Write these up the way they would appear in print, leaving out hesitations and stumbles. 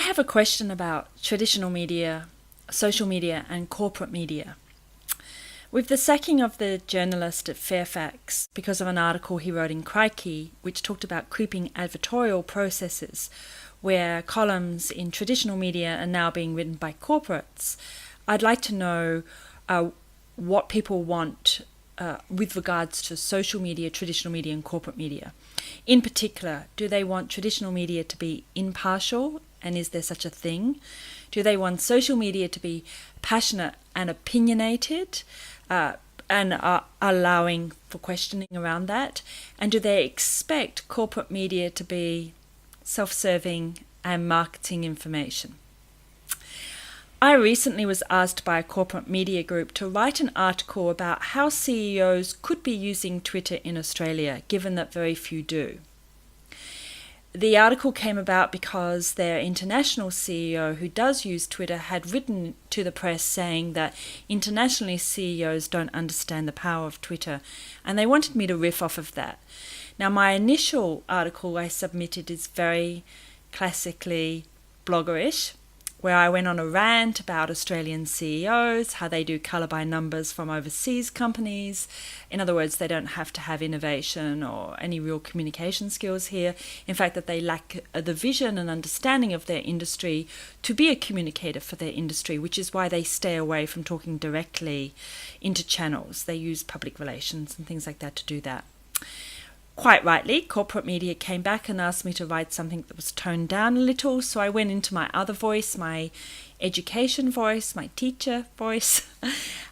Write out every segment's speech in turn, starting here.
have a question about traditional media, social media, and corporate media. With the sacking of the journalist at Fairfax because of an article he wrote in Crikey, which talked about creeping advertorial processes where columns in traditional media are now being written by corporates, I'd like to know what people want with regards to social media, traditional media, and corporate media. In particular, do they want traditional media to be impartial, and is there such a thing? Do they want social media to be passionate and opinionated, and are allowing for questioning around that? And do they expect corporate media to be self-serving and marketing information? I recently was asked by a corporate media group to write an article about how CEOs could be using Twitter in Australia, given that very few do. The article came about because their international CEO, who does use Twitter, had written to the press saying that internationally CEOs don't understand the power of Twitter, and they wanted me to riff off of that. Now, my initial article I submitted is very classically bloggerish, where I went on a rant about Australian CEOs, how they do colour by numbers from overseas companies. In other words, they don't have to have innovation or any real communication skills here. In fact, that they lack the vision and understanding of their industry to be a communicator for their industry, which is why they stay away from talking directly into channels. They use public relations and things like that to do that. Quite rightly, corporate media came back and asked me to write something that was toned down a little, so I went into my other voice, my education voice, my teacher voice,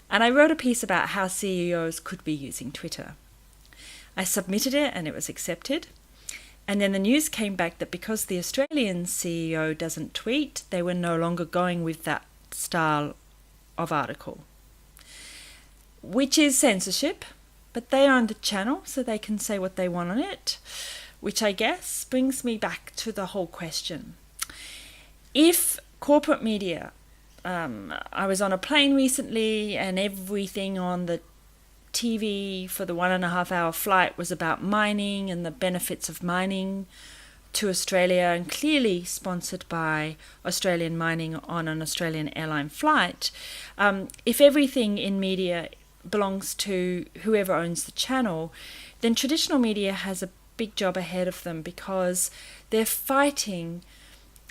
and I wrote a piece about how CEOs could be using Twitter. I submitted it and it was accepted, and then the news came back that because the Australian CEO doesn't tweet, they were no longer going with that style of article, which is censorship. But they own the channel, so they can say what they want on it, which I guess brings me back to the whole question. If corporate media, I was on a plane recently and everything on the TV for the 1.5 hour flight was about mining and the benefits of mining to Australia, and clearly sponsored by Australian Mining on an Australian airline flight. If everything in media belongs to whoever owns the channel, then traditional media has a big job ahead of them, because they're fighting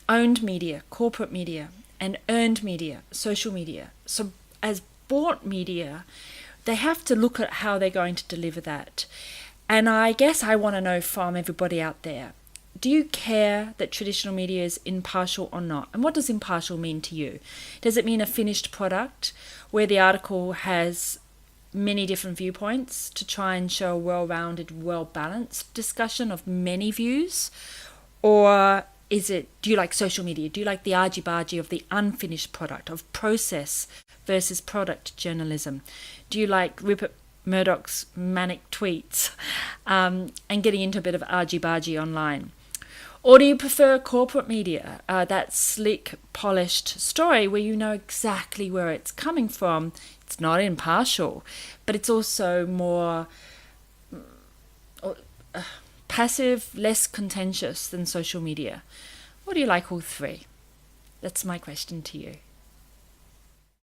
owned media, corporate media, and earned media, social media. So as bought media, they have to look at how they're going to deliver that. And I guess I want to know from everybody out there, do you care that traditional media is impartial or not? And what does impartial mean to you? Does it mean a finished product where the article has many different viewpoints to try and show a well-rounded, well-balanced discussion of many views? Or do you like social media? Do you like the argy-bargy of the unfinished product, of process versus product journalism? Do you like Rupert Murdoch's manic tweets and getting into a bit of argy-bargy online? Or do you prefer corporate media, that slick, polished story where you know exactly where it's coming from? It's not impartial, but it's also more passive, less contentious than social media. Or do you like all three? That's my question to you.